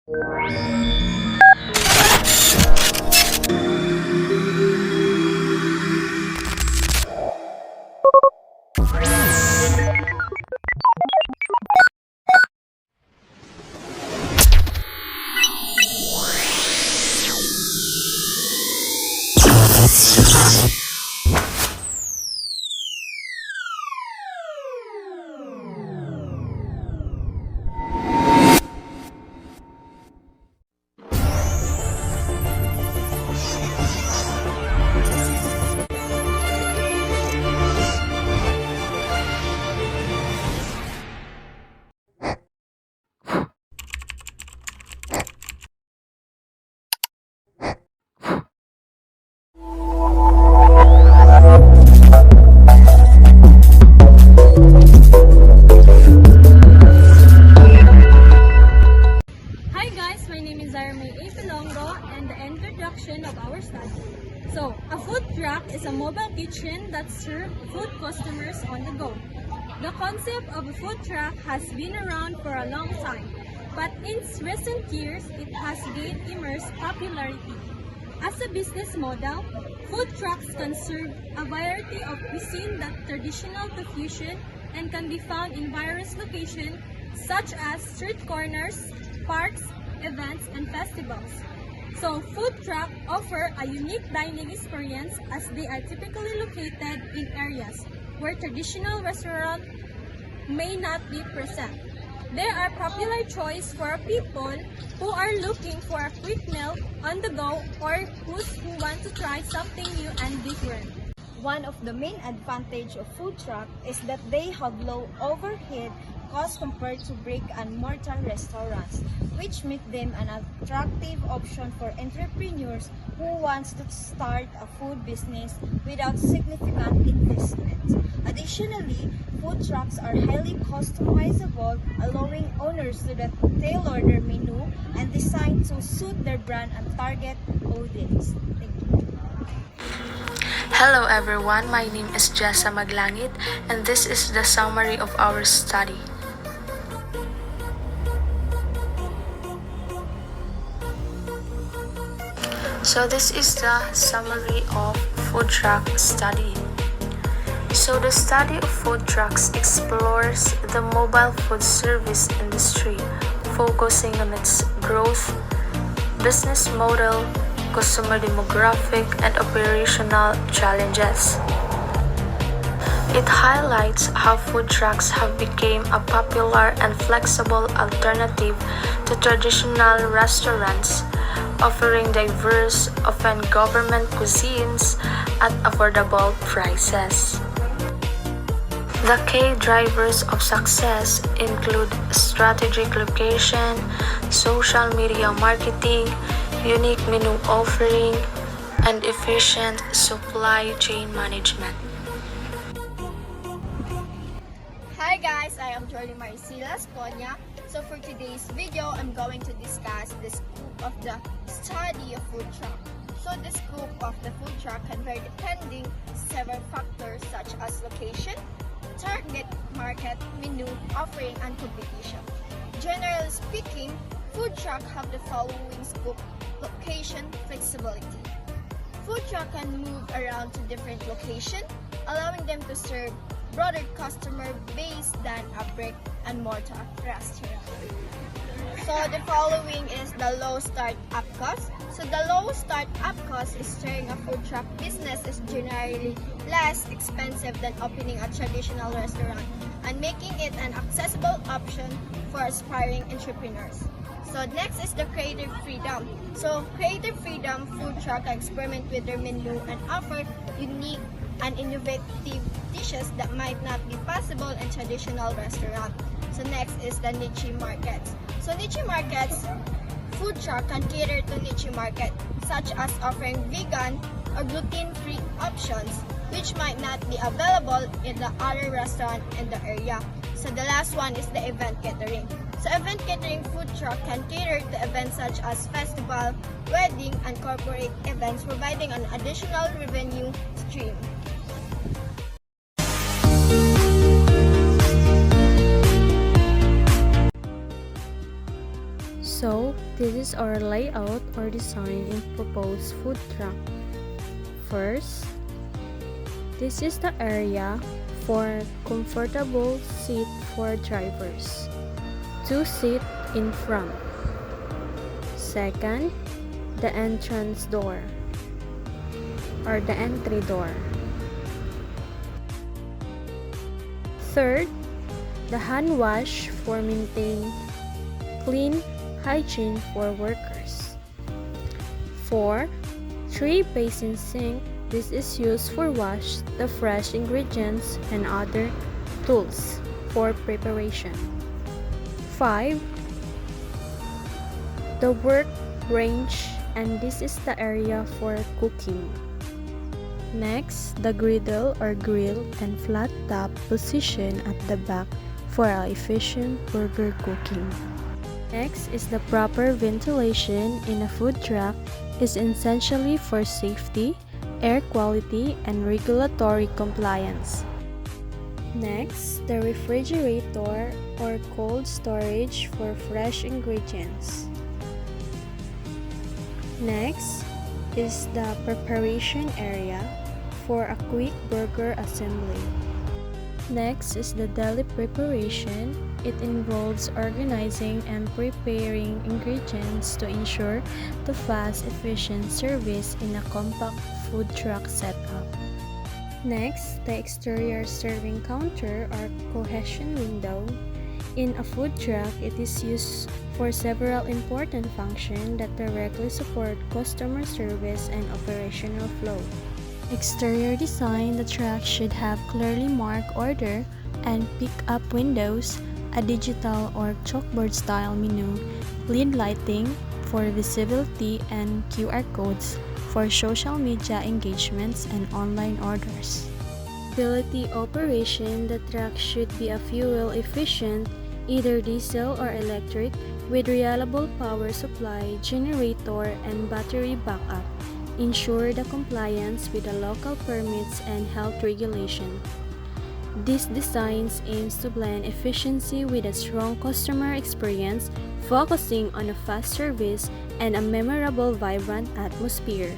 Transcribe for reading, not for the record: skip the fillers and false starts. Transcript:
Hi guys, my name is Arme A. Pilongo and the introduction of our study. So, a food truck is a mobile kitchen that serves food customers on the go. The concept of a food truck has been around for a long time, but in recent years, it has gained immense popularity. As a business model, food trucks can serve a variety of cuisine that traditional to fusion and can be found in various locations such as street corners, parks, events, and festivals. So, food trucks offer a unique dining experience as they are typically located in areas where traditional restaurants may not be present. They are popular choice for people who are looking for a quick meal on the go or who want to try something new and different. One of the main advantages of food truck is that they have low overhead costs compared to brick-and-mortar restaurants, which make them an attractive option for entrepreneurs who want to start a food business without significant investment. Additionally, food trucks are highly customizable, allowing owners to tailor their menu and design to suit their brand and target audience. Thank you. Hello everyone, my name is Jessa Maglangit and this is the summary of our study. So this is the summary of food truck study. So the study of food trucks explores the mobile food service industry, focusing on its growth, business model, customer demographic, and operational challenges. It highlights how food trucks have become a popular and flexible alternative to traditional restaurants, offering diverse, often government cuisines at affordable prices. The key drivers of success include strategic location, social media marketing, unique menu offering, and efficient supply chain management. Hi guys, I am Jordy Maricela Sponya. So for today's video, I'm going to discuss the scope of the study of food truck. So the scope of the food truck can vary depending several factors such as location, target market, menu, offering, and competition. Generally speaking, food truck have the following scope: location, flexibility. Food truck can move around to different locations, allowing them to serve broader customer base than a brick-and-mortar restaurant. So the following is the low start-up cost. So the low start-up cost is starting a food truck business is generally less expensive than opening a traditional restaurant and making it an accessible option for aspiring entrepreneurs. So next is the creative freedom. So creative freedom, food truck can experiment with their menu and offer unique and innovative dishes that might not be possible in traditional restaurant. So next is the niche markets. So niche markets, food truck can cater to niche market, such as offering vegan or gluten-free options, which might not be available in the other restaurant in the area. So the last one is the event catering. So event catering food truck can cater to events such as festival, wedding, and corporate events, providing an additional revenue stream. So, This is our layout or design in proposed food truck. First, this is the area for comfortable seat for drivers. 2 seats in front. Second, the entrance door or the entry door. Third, the hand wash for maintain clean hygiene for workers. 4. 3 basin sink. This is used for wash the fresh ingredients and other tools for preparation. 5. The work range, and this is the area for cooking. Next, the griddle or grill and flat top position at the back for efficient burger cooking. Next is the proper ventilation in a food truck is essentially for safety, air quality, and regulatory compliance. Next, the refrigerator or cold storage for fresh ingredients. Next is the preparation area for a quick burger assembly. Next is the deli preparation. It involves organizing and preparing ingredients to ensure the fast, efficient service in a compact food truck setup. Next, the exterior serving counter or cohesion window. In a food truck, it is used for several important functions that directly support customer service and operational flow. Exterior design: the truck should have clearly marked order and pick-up windows, a digital or chalkboard style menu, LED lighting for visibility, and QR codes for social media engagements and online orders. Mobility operation: the truck should be a fuel efficient, either diesel or electric, with reliable power supply, generator, and battery backup. Ensure the compliance with the local permits and health regulation. This design aims to blend efficiency with a strong customer experience, focusing on a fast service and a memorable, vibrant atmosphere.